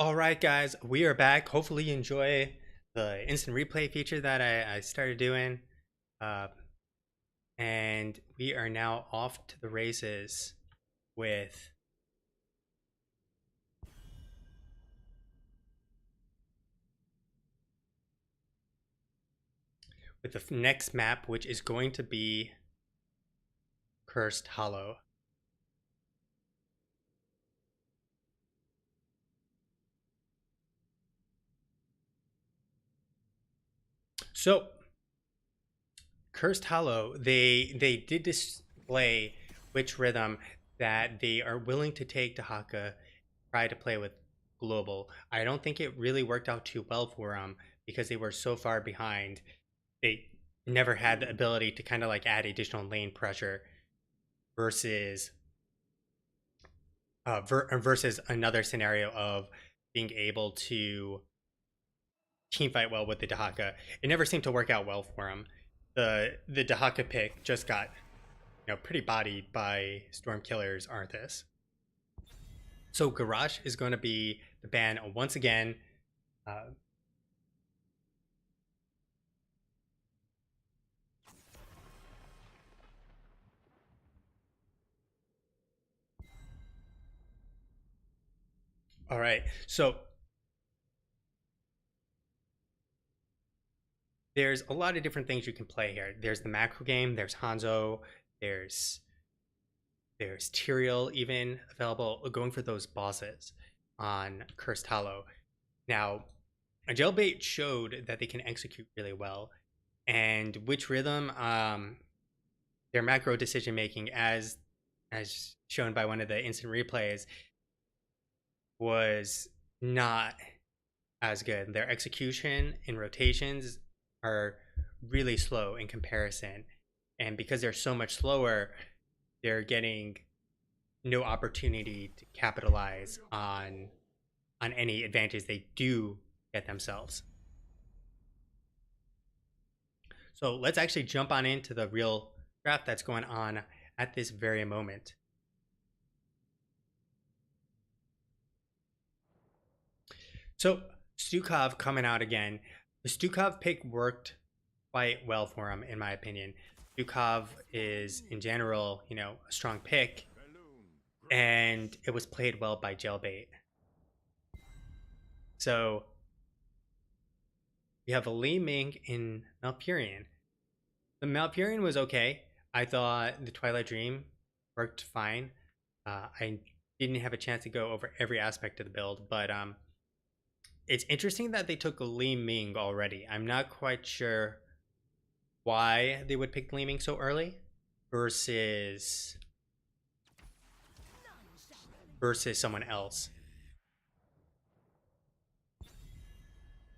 All right, guys, we are back. Hopefully, you enjoy the instant replay feature that I started doing. Uh, and we are now off to the races with the next map, which is going to be Cursed Hollow. So, Cursed Hollow, they did display which rhythm that they are willing to take to Haka, try to play with Global. I don't think it really worked out too well for them because they were so far behind. They never had the ability to kind of like add additional lane pressure versus versus another scenario of being able to team fight well with the Dahaka. It never seemed to work out well for him. The Dahaka pick just got pretty bodied by Stormkiller's Arthas. So Garrosh is going to be the ban once again. Uh, all right, so there's a lot of different things you can play here. There's the macro game. There's Hanzo. There's Tyrael even available. Going for those bosses on Cursed Hollow. Now, Jailbait showed that they can execute really well, and which rhythm, their macro decision making, as shown by one of the instant replays, was not as good. Their execution and rotations are really slow in comparison, and because they're so much slower, they're getting no opportunity to capitalize on any advantage they do get themselves. So let's actually jump on into the real draft that's going on at this very moment. So Stukov coming out again. The Stukov pick worked quite well for him, in my opinion. Stukov is, in general, a strong pick, and it was played well by Jailbait. So we have a Li Ming in Malfurion. The Malfurion was okay. I thought the Twilight Dream worked fine. I didn't have a chance to go over every aspect of the build, but it's interesting that they took Li Ming already. I'm not quite sure why they would pick Li Ming so early versus someone else,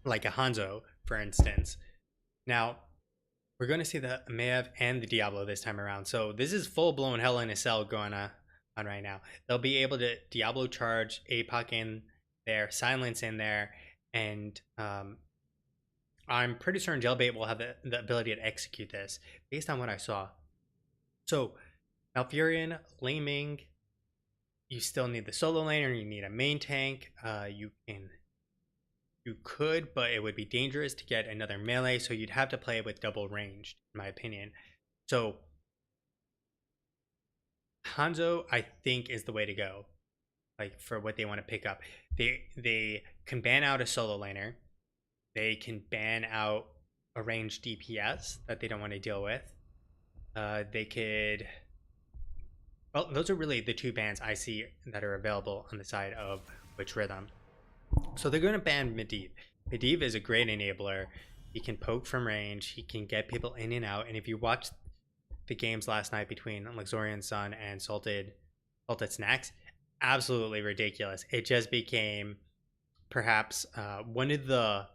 like a Hanzo, for instance. Now, we're going to see the Maev and the Diablo this time around. So this is full-blown Hell in a Cell going on right now. They'll be able to Diablo charge APOC in there, Silence in there, and I'm pretty certain Jailbait will have the ability to execute this based on what I saw. So Malfurion, Li Ming, you still need the solo laner, you need a main tank. You could, but it would be dangerous to get another melee, so you'd have to play it with double ranged, in my opinion. So Hanzo, I think, is the way to go, like for what they want to pick up. They can ban out a solo laner. They can ban out a ranged DPS that they don't want to deal with. They could. Well, those are really the two bans I see that are available on the side of which rhythm. So they're going to ban Medivh. Medivh is a great enabler. He can poke from range. He can get people in and out. And if you watched the games last night between Luxorian Sun and Salted Snacks, absolutely ridiculous. It just became perhaps one of the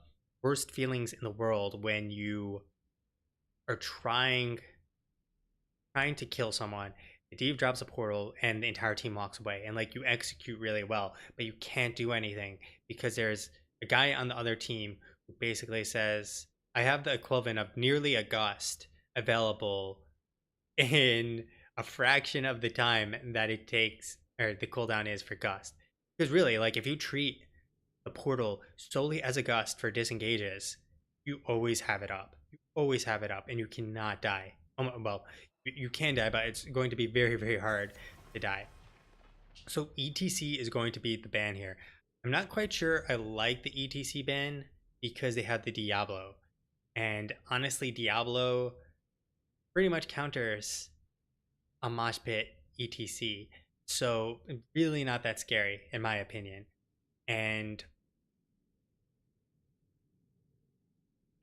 worst feelings in the world when you are trying to kill someone. Medivh drops a portal and the entire team walks away, and like you execute really well, but you can't do anything because there's a guy on the other team who basically says, I have the equivalent of nearly a gust available in a fraction of the time that it takes, or the cooldown is for gust. Because really, like if you treat the portal solely as a gust for disengages, you always have it up. You always have it up, and you cannot die. Well, you can die, but it's going to be very, very hard to die. So ETC is going to be the ban here. I'm not quite sure I like the ETC ban because they have the Diablo. And honestly, Diablo pretty much counters a mosh pit ETC. So really not that scary in my opinion. And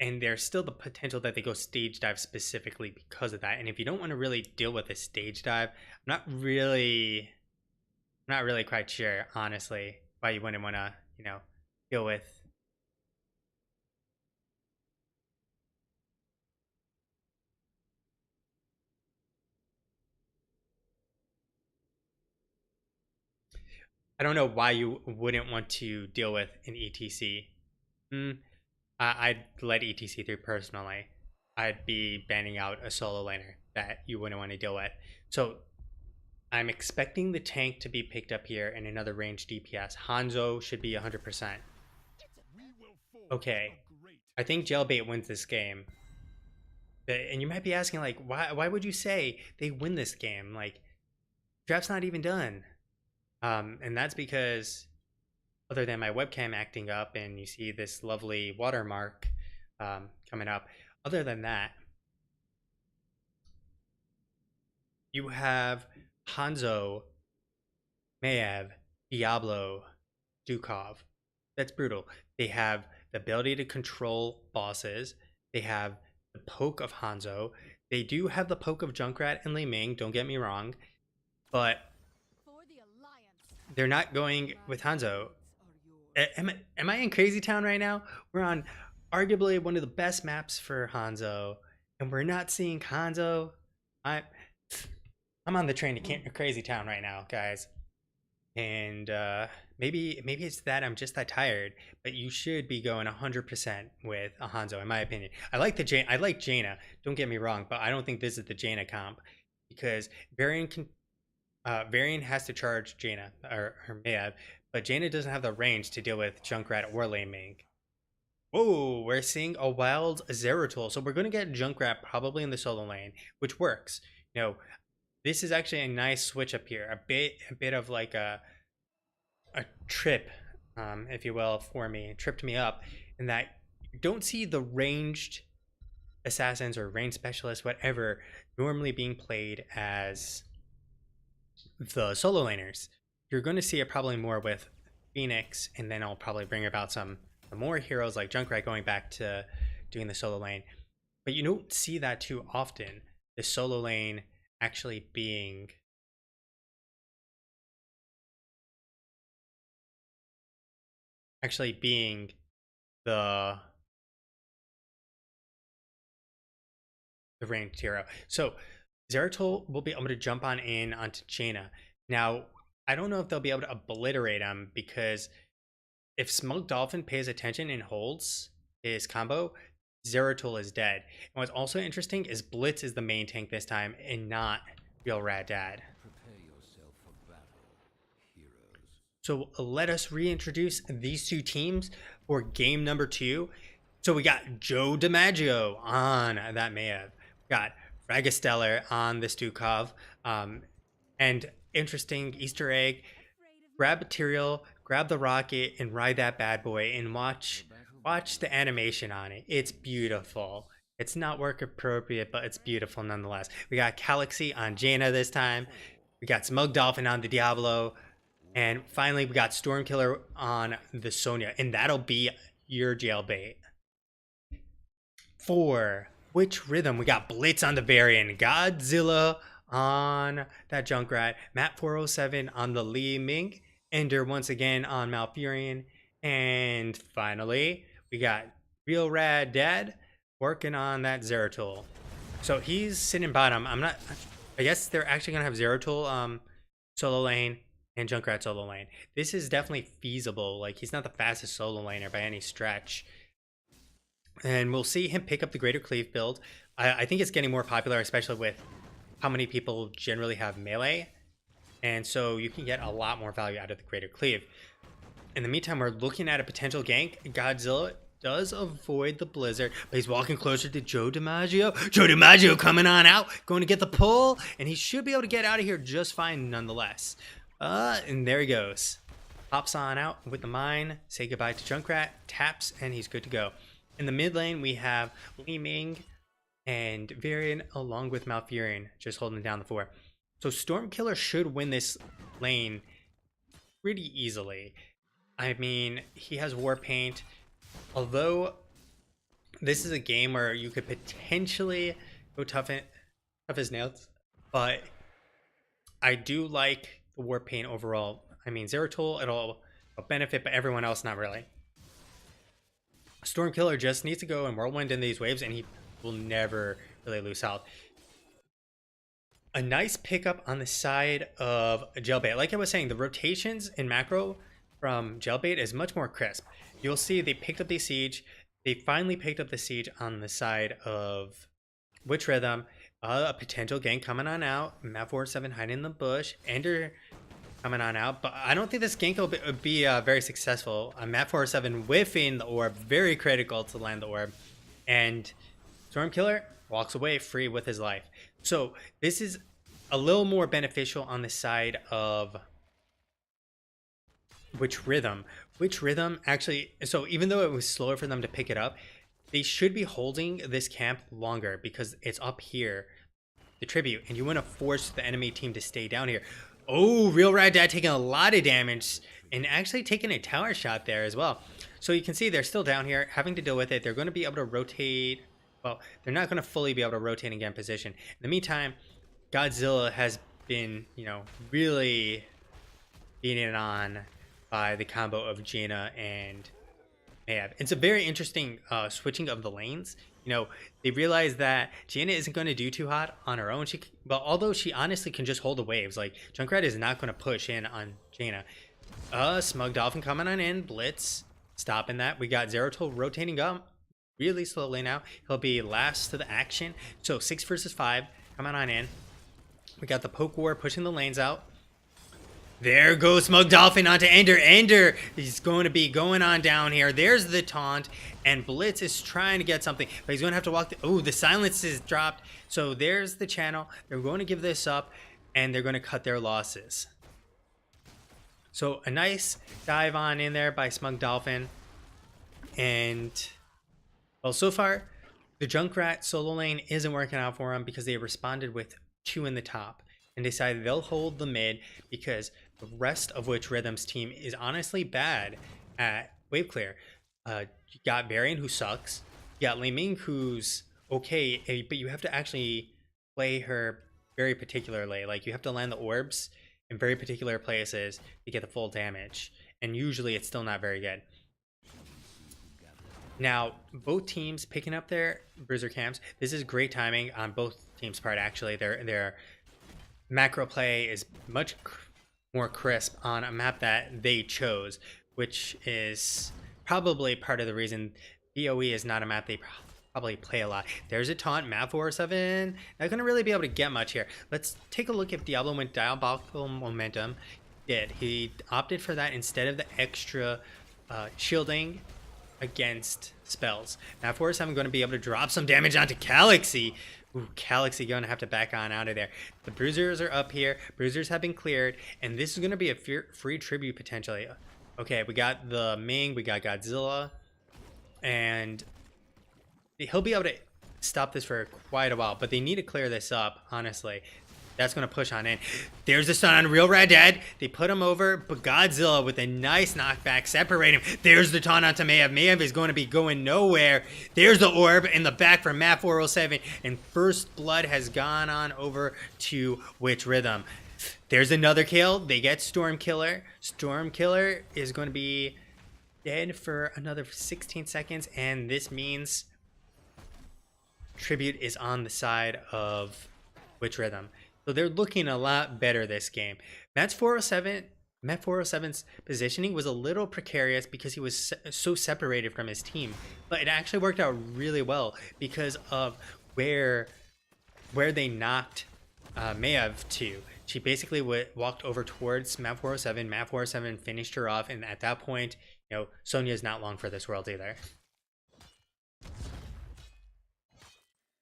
there's still the potential that they go stage dive specifically because of that. And if you don't want to really deal with a stage dive, I'm not really quite sure, honestly, why you wouldn't want to, deal with. I don't know why you wouldn't want to deal with an ETC. I'd let ETC through personally. I'd be banning out a solo laner that you wouldn't want to deal with. So I'm expecting the tank to be picked up here in another ranged DPS. Hanzo should be 100%. Okay, I think Jailbait wins this game. And you might be asking, like, why would you say they win this game? Like, draft's not even done. And that's because, other than my webcam acting up and you see this lovely watermark coming up, other than that, you have Hanzo, Maev, Diablo, Dukov. That's brutal. They have the ability to control bosses. They have the poke of Hanzo. They do have the poke of Junkrat and Li Ming, don't get me wrong. But they're not going with Hanzo. Am I in Crazy Town right now? We're on arguably one of the best maps for Hanzo, and we're not seeing Hanzo. I'm on the train to Crazy Town right now, guys. And maybe it's that I'm just that tired, but you should be going 100% with a Hanzo, in my opinion. I like Jaina. Don't get me wrong, but I don't think this is the Jaina comp because Varian has to charge Jaina or Maev, but Jaina doesn't have the range to deal with Junkrat or Li Ming. Whoa, we're seeing a wild Zeratul. So we're going to get Junkrat probably in the solo lane, which works. This is actually a nice switch up here. A bit of like a trip, if you will, for me. It tripped me up in that you don't see the ranged assassins or ranged specialists, whatever, normally being played as the solo laners. You're going to see it probably more with Phoenix, and then I'll probably bring about some more heroes like Junkrat going back to doing the solo lane. But you don't see that too often. The solo lane actually being the ranged hero. So Zeratul will be able to jump onto Jaina. Now, I don't know if they'll be able to obliterate him because if Smug Dolphin pays attention and holds his combo, Zeratul is dead. And what's also interesting is Blitz is the main tank this time and not Real Rad Dad. So let us reintroduce these two teams for game number 2. So we got Joe DiMaggio on that Maev. We got Fragastellar on this Dukov. And interesting Easter egg. Grab material, grab the rocket, and ride that bad boy and watch the animation on it. It's beautiful. It's not work appropriate, but it's beautiful nonetheless. We got Galaxy on Jaina this time. We got Smug Dolphin on the Diablo. And finally, we got Stormkiller on the Sonya. And that'll be your Jailbait. For which rhythm? We got Blitz on the Varian, Godzilla on that Junkrat, Matt 407 on the Li Ming, Ender once again on Malfurion, and finally, we got Real Rad Dad working on that Zeratul. So he's sitting bottom. I guess they're actually gonna have Zeratul solo lane and Junkrat solo lane. This is definitely feasible. Like, he's not the fastest solo laner by any stretch. And we'll see him pick up the Greater Cleave build. I think it's getting more popular, especially with how many people generally have melee. And so you can get a lot more value out of the Greater Cleave. In the meantime, we're looking at a potential gank. Godzilla does avoid the blizzard, but he's walking closer to Joe DiMaggio. Joe DiMaggio coming on out, going to get the pull, and he should be able to get out of here just fine nonetheless. And there he goes. Pops on out with the mine, say goodbye to Junkrat, taps, and he's good to go. In the mid lane, we have Li Ming and Varian along with Malfurion just holding down the 4. So Stormkiller should win this lane pretty easily. I mean, he has War Paint. Although this is a game where you could potentially go tough as nails, but I do like the War Paint overall. I mean, Zeratul, it'll benefit, but everyone else not really. Stormkiller just needs to go and Whirlwind in these waves, and he will never really lose health. A nice pickup on the side of Jailbait. Like I was saying, the rotations in macro from Jailbait is much more crisp. You'll see they picked up the siege. They finally picked up the siege on the side of Witch Rhythm. A potential gank coming on out. Map 47 hiding in the bush. Ender coming on out. But I don't think this gank will be very successful. Map 47 whiffing the orb. Very critical to land the orb. And Stormkiller walks away free with his life. So this is a little more beneficial on the side of Witch Rhythm. Witch Rhythm actually, so even though it was slower for them to pick it up, they should be holding this camp longer because it's up here, the tribute, and you want to force the enemy team to stay down here. Oh, Real Rad Dad taking a lot of damage and actually taking a tower shot there as well. So you can see they're still down here having to deal with it. They're going to be able to rotate. Well, they're not going to fully be able to rotate and get in position. In the meantime, Godzilla has been, you know, really beating it on by the combo of Jaina and Mav. It's a very interesting switching of the lanes. You know, they realize that Jaina isn't going to do too hot on her own. But although she honestly can just hold the waves, like Junkrat is not going to push in on Jaina. Smug Dolphin coming on in, Blitz stopping that. We got Zeratul rotating up really slowly now. He'll be last to the action. So 6 versus 5 coming on in. We got the Poke War pushing the lanes out. There goes Smug Dolphin onto Ender. Ender is going to be going on down here. There's the taunt, and Blitz is trying to get something, but he's going to have to walk. Oh, the silence is dropped. So there's the channel. They're going to give this up, and they're going to cut their losses. So a nice dive on in there by Smug Dolphin. And, well, so far, the Junkrat solo lane isn't working out for them because they responded with 2 in the top and decided they'll hold the mid because the rest of Witch Rhythm's team is honestly bad at wave clear. You got Varian, who sucks. You got Li Ming, who's okay, but you have to actually play her very particularly. Like, you have to land the orbs in very particular places to get the full damage. And usually it's still not very good. Now, both teams picking up their bruiser camps. This is great timing on both teams' part, actually. Their macro play is much more crisp on a map that they chose, which is probably part of the reason BOE is not a map they probably play a lot. There's a taunt, map 407. Not going to really be able to get much here. Let's take a look if Diablo went Diabolical Momentum. He opted for that instead of the extra shielding against spells. Now 407 going to be able to drop some damage onto Galaxy. Ooh, Galaxy going to have to back on out of there. The bruisers are up here. Bruisers have been cleared, and this is going to be a free tribute potentially. Okay, we got the Ming, we got Godzilla, and he'll be able to stop this for quite a while, but they need to clear this up, honestly. That's going to push on in. There's the stun on Real Rad Dad. They put him over, but Godzilla with a nice knockback separate him. There's the taunt onto Mayev. Mayev is going to be going nowhere. There's the orb in the back from Map 407, and First Blood has gone on over to Witch Rhythm. There's another kill. They get Stormkiller. Stormkiller is going to be dead for another 16 seconds, and this means Tribute is on the side of Witch Rhythm. So they're looking a lot better this game. Map 407's positioning was a little precarious because he was so separated from his team. But it actually worked out really well because of where they knocked Mayev to. She basically walked over towards Map 407. Map 407 finished her off, and at that point, you know, Sonya is not long for this world either.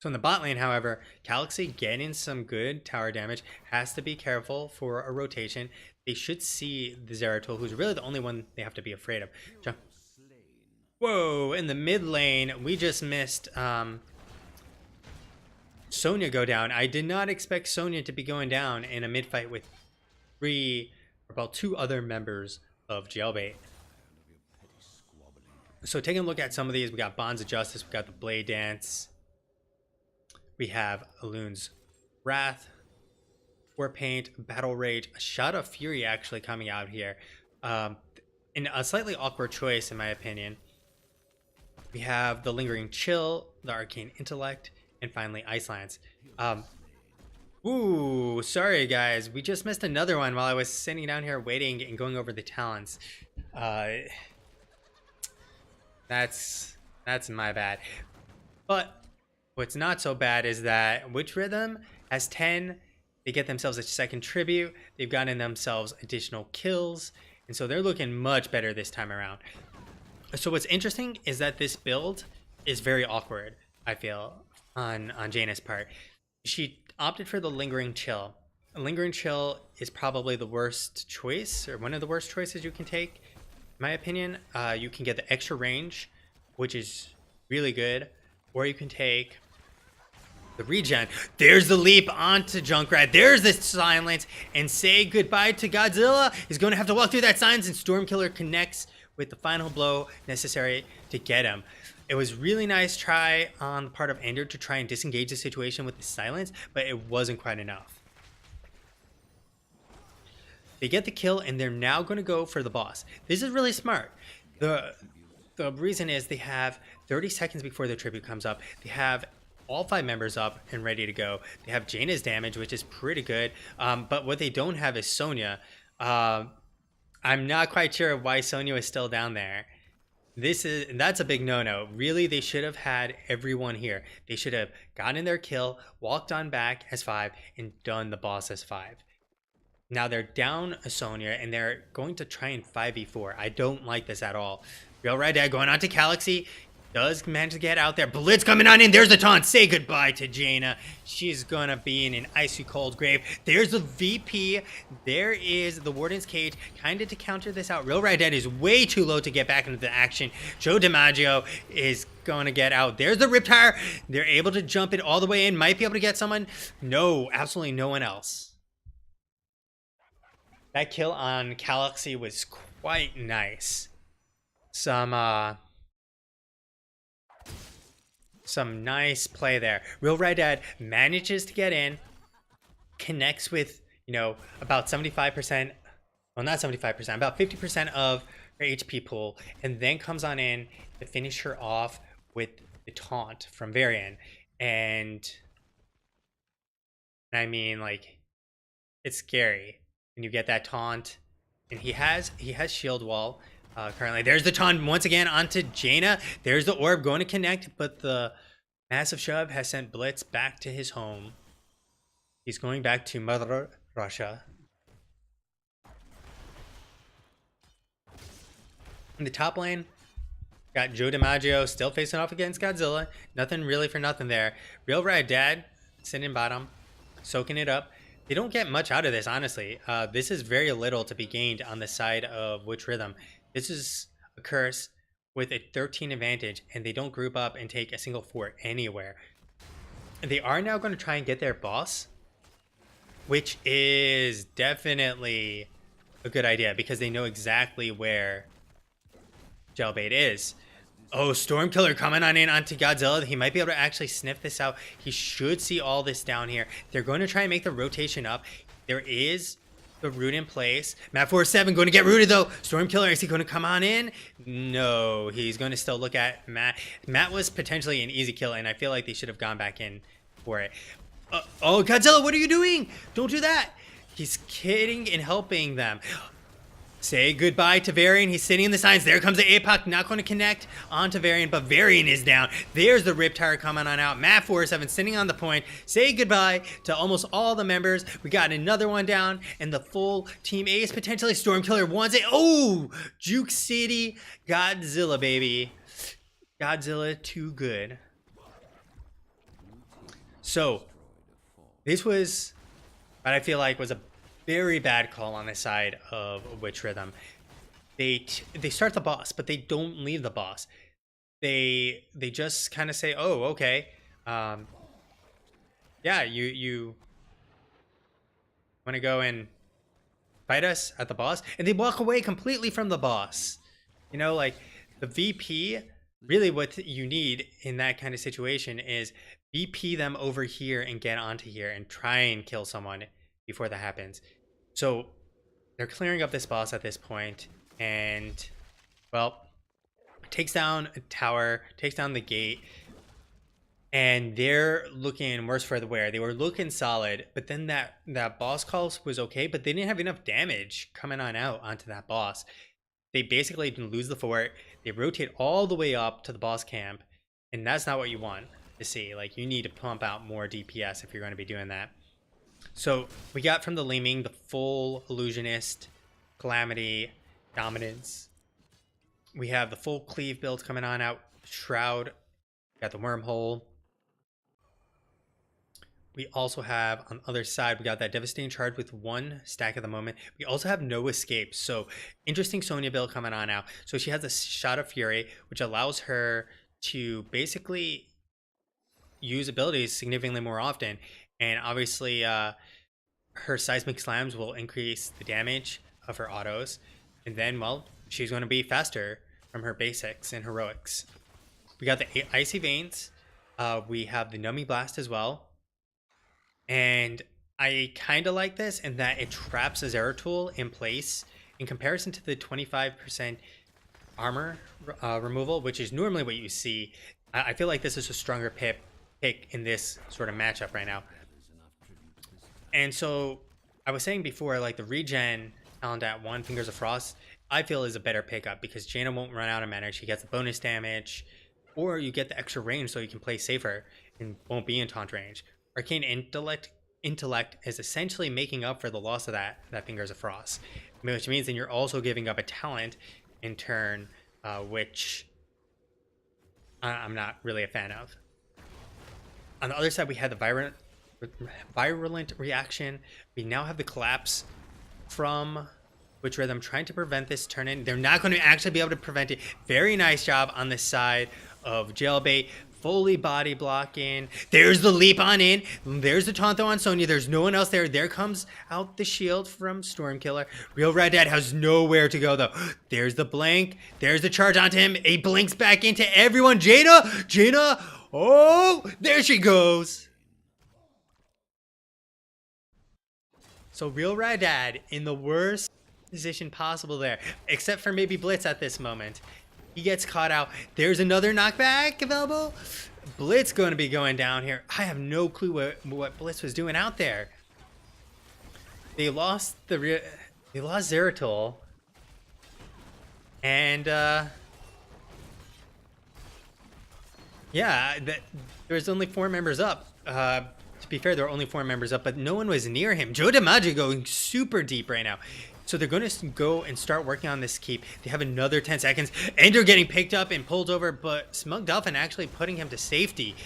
So in the bot lane, however, Galaxy getting some good tower damage. Has to be careful for a rotation. They should see the Zeratul, who's really the only one they have to be afraid of. Whoa, in the mid lane, we just missed Sonya go down. I did not expect Sonya to be going down in a mid fight with two other members of Jailbait. So taking a look at some of these, we got Bonds of Justice, we got the Blade Dance, we have Alun's Wrath, War Paint, Battle Rage, a Shot of Fury actually coming out here. In a slightly awkward choice, in my opinion. We have the Lingering Chill, the Arcane Intellect, and finally Ice Lance. Ooh, sorry guys, we just missed another one while I was sitting down here waiting and going over the talents. That's my bad. But what's not so bad is that Witch Rhythm has 10. They get themselves a second tribute. They've gotten themselves additional kills, and so they're looking much better this time around. So what's interesting is that this build is very awkward, I feel, on Jaina's part. She opted for the Lingering Chill. A Lingering Chill is probably the worst choice, or one of the worst choices you can take. In my opinion, you can get the extra range, which is really good, or you can take the regen. There's the leap onto Junkrat. There's the silence, and say goodbye to Godzilla. He's going to have to walk through that silence, and Stormkiller connects with the final blow necessary to get him. It was really nice try on the part of Ender to try and disengage the situation with the silence, but it wasn't quite enough. They get the kill, and they're now going to go for the boss. This is really smart. The reason is they have 30 seconds before the tribute comes up. They have all 5 members up and ready to go. They have Jaina's damage, which is pretty good. But what they don't have is Sonya. I'm not quite sure why Sonya is still down there. That's a big no-no. Really, they should have had everyone here. They should have gotten their kill, walked on back as 5, and done the boss as 5. Now they're down a Sonya, and they're going to try and 5v4. I don't like this at all. Real Red Dad going on to Galaxy. Does manage to get out there. Blitz coming on in. There's the taunt. Say goodbye to Jaina. She's gonna be in an icy cold grave. There's the VP. There is the Warden's Cage. Kind of to counter this out. Real Red Dead is way too low to get back into the action. Joe DiMaggio is gonna get out. There's the Riptire. They're able to jump it all the way in. Might be able to get someone. No, absolutely no one else. That kill on Galaxy was quite nice. Some nice play there. Real Red Dad manages to get in, connects with, you know, about 75%, well, not 75%, about 50% of her HP pool, and then comes on in to finish her off with the taunt from Varian. And I mean, like, it's scary when you get that taunt. And he has shield wall. Currently, there's the taunt once again onto Jaina. There's the orb going to connect, but the massive shove has sent Blitz back to his home. He's going back to Mother Russia. In the top lane, got Joe DiMaggio still facing off against Godzilla. Nothing really for nothing there. Real Red Dad sitting bottom, soaking it up. They don't get much out of this, honestly. This is very little to be gained on the side of Witch Rhythm. This is a curse with a 13 advantage, and they don't group up and take a single fort anywhere. They are now going to try and get their boss, which is definitely a good idea because they know exactly where Jailbait is. Oh, Stormkiller coming on in onto Godzilla. He might be able to actually sniff this out. He should see all this down here. They're going to try and make the rotation up. There is the root in place. Map 4-7 going to get rooted though. Stormkiller, is he going to come on in? No, he's going to still look at Matt. Matt was potentially an easy kill, and I feel like they should have gone back in for it. Oh, Godzilla, what are you doing? Don't do that. He's kidding and helping them. Say goodbye to Varian. He's sitting in the signs. There comes the APOC. Not going to connect onto Varian, but Varian is down. There's the Riptire coming on out. Matt 47 sitting on the point. Say goodbye to almost all the members. We got another one down, and the full team ace potentially. Stormkiller wants it. Oh, Juke City. Godzilla, baby. Godzilla, too good. So, this was what I feel like was a very bad call on the side of Witch Rhythm. They start the boss, but they don't leave the boss. They just kind of say, "Oh, okay, yeah, you want to go and fight us at the boss," and they walk away completely from the boss. You know, like the VP. Really, what you need in that kind of situation is VP them over here and get onto here and try and kill someone before that happens. So they're clearing up this boss at this point, and well, takes down a tower, takes down the gate, and they're looking worse for the wear. They were looking solid, but then that boss call was okay, but they didn't have enough damage coming on out onto that boss. They basically didn't lose the fort. They rotate all the way up to the boss camp, and that's not what you want to see. Like, you need to pump out more DPS if you're going to be doing that. So we got from the Liming the full Illusionist, Calamity, Dominance. We have the full Cleave build coming on out. Shroud. We got the Wormhole. We also have on the other side, we got that Devastating Charge with one stack at the moment. We also have no escape. So interesting Sonya build coming on now. So she has a Shot of Fury, which allows her to basically use abilities significantly more often. And obviously her Seismic Slams will increase the damage of her autos. And then, well, she's going to be faster from her basics and heroics. We got the Icy Veins. We have the Numbing Blast as well. And I kind of like this in that it traps a Zeratul in place in comparison to the 25% armor removal, which is normally what you see. I feel like this is a stronger pick in this sort of matchup right now. And so I was saying before, like the regen talent at 1 Fingers of Frost, I feel is a better pickup because Jaina won't run out of mana. She gets the bonus damage, or you get the extra range so you can play safer and won't be in taunt range. Arcane Intellect is essentially making up for the loss of that Fingers of Frost, which means then you're also giving up a talent in turn, which I'm not really a fan of. On the other side, we had the Virulent Reaction. We now have the Collapse from Witch Rhythm trying to prevent this turn-in. They're not going to actually be able to prevent it. Very nice job on the side of Jailbait. Fully body blocking. There's the leap on in. There's the taunt though on Sonya. There's no one else there. There comes out the shield from Stormkiller. Real Red Dad has nowhere to go though. There's the blink. There's the charge onto him. He blinks back into everyone. Jaina. Oh, there she goes. So Real Red Dad in the worst position possible there, except for maybe Blitz at this moment. He gets caught out. There's another knockback available. Blitz going to be going down here. I have no clue what Blitz was doing out there. They lost Zeratul. And yeah, there's only 4 members up. To be fair, there are only 4 members up, but no one was near him. Joe DiMaggio going super deep right now. So they're going to go and start working on this keep. They have another 10 seconds. Ender getting picked up and pulled over, but Smug Dolphin actually putting him to safety.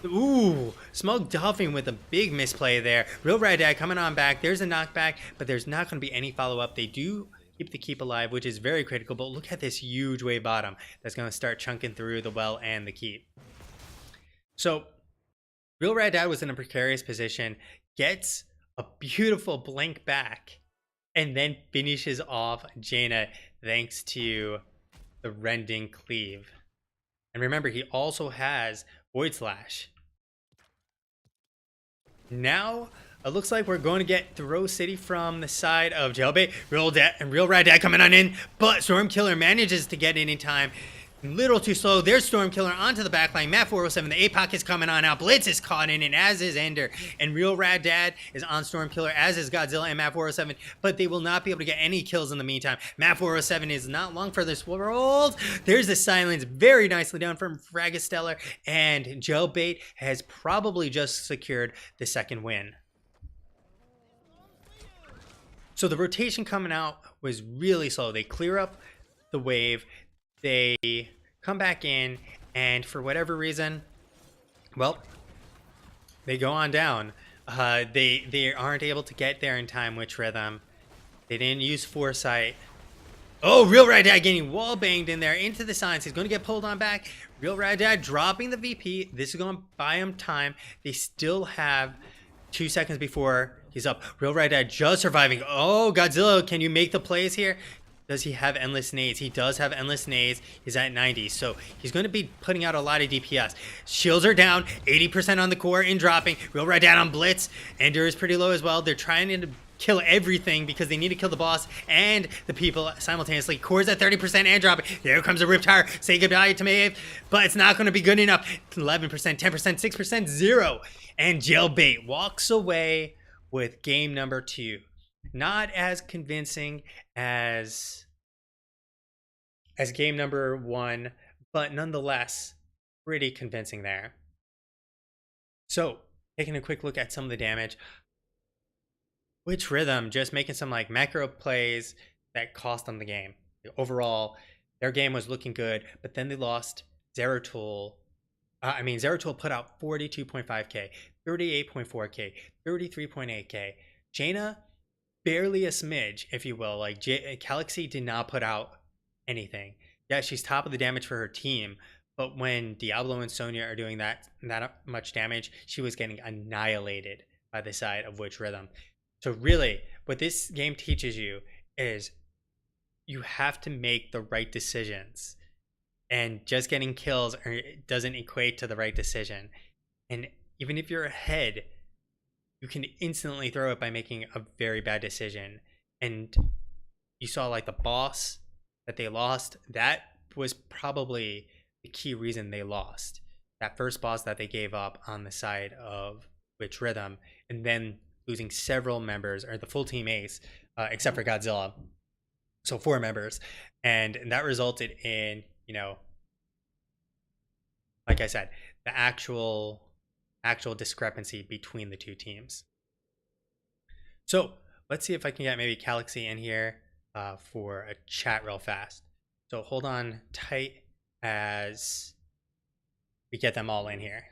Ooh, Smug Dolphin with a big misplay there. Real Red Dad coming on back. There's a knockback, but there's not going to be any follow-up. They do keep the keep alive, which is very critical, but look at this huge wave bottom that's going to start chunking through the well and the keep. So Real Red Dad was in a precarious position, gets a beautiful blink back, and then finishes off Jaina thanks to the Rending Cleave. And remember, he also has Void Slash. Now, it looks like we're going to get Throw City from the side of Jailbait. Real Red Dad coming on in, but Stormkiller manages to get in time. little too slow. There's Stormkiller onto the backline. Matt 407, the APOC is coming on out. Blitz is caught in, and as is Ender. And Real Rad Dad is on Stormkiller, as is Godzilla and Matt 407. But they will not be able to get any kills in the meantime. Matt 407 is not long for this world. There's the silence very nicely done from Fragistellar. And Jailbait has probably just secured the second win. So the rotation coming out was really slow. They clear up the wave. They come back in, and for whatever reason, well, they go on down. They aren't able to get there in time, Witch Rhythm. They didn't use foresight. Oh, Real Rad Dad getting wall banged in there into the silence. He's going to get pulled on back. Real Rad Dad dropping the VP. This is going to buy him time. They still have 2 seconds before he's up. Real Rad Dad just surviving. Oh, Godzilla, can you make the plays here? Does he have endless nades? He does have endless nades. He's at 90, so he's going to be putting out a lot of DPS. Shields are down, 80% on the core in dropping. Real Rad Dad on Blitz. Ender is pretty low as well. They're trying to kill everything because they need to kill the boss and the people simultaneously. Core's at 30% and dropping. There comes a Riptire. Say goodbye to Maeve, but it's not going to be good enough. 11%, 10%, 6%, 0. And Jailbait walks away with game number 2. Not as convincing as game number 1, but nonetheless pretty convincing there. So taking a quick look at some of the damage, Witch Rhythm just making some like macro plays that cost them the game. Overall, their game was looking good, but then they lost Zeratul. Zeratul put out 42.5k, 38.4k, 33.8k. Jaina, barely a smidge, if you will. Like Galaxy did not put out anything. Yeah, she's top of the damage for her team, but when Diablo and Sonya are doing that much damage, she was getting annihilated by the side of Witch Rhythm. So really, what this game teaches you is you have to make the right decisions, and just getting kills doesn't equate to the right decision. And even if you're ahead, you can instantly throw it by making a very bad decision. And you saw like the boss that they lost, that was probably the key reason they lost. That first boss that they gave up on the side of Witch Rhythm, and then losing several members, or the full team ace, except for Godzilla. So 4 members. And that resulted in, like I said, the actual discrepancy between the two teams. So let's see if I can get maybe Galaxy in here for a chat real fast. So hold on tight as we get them all in here.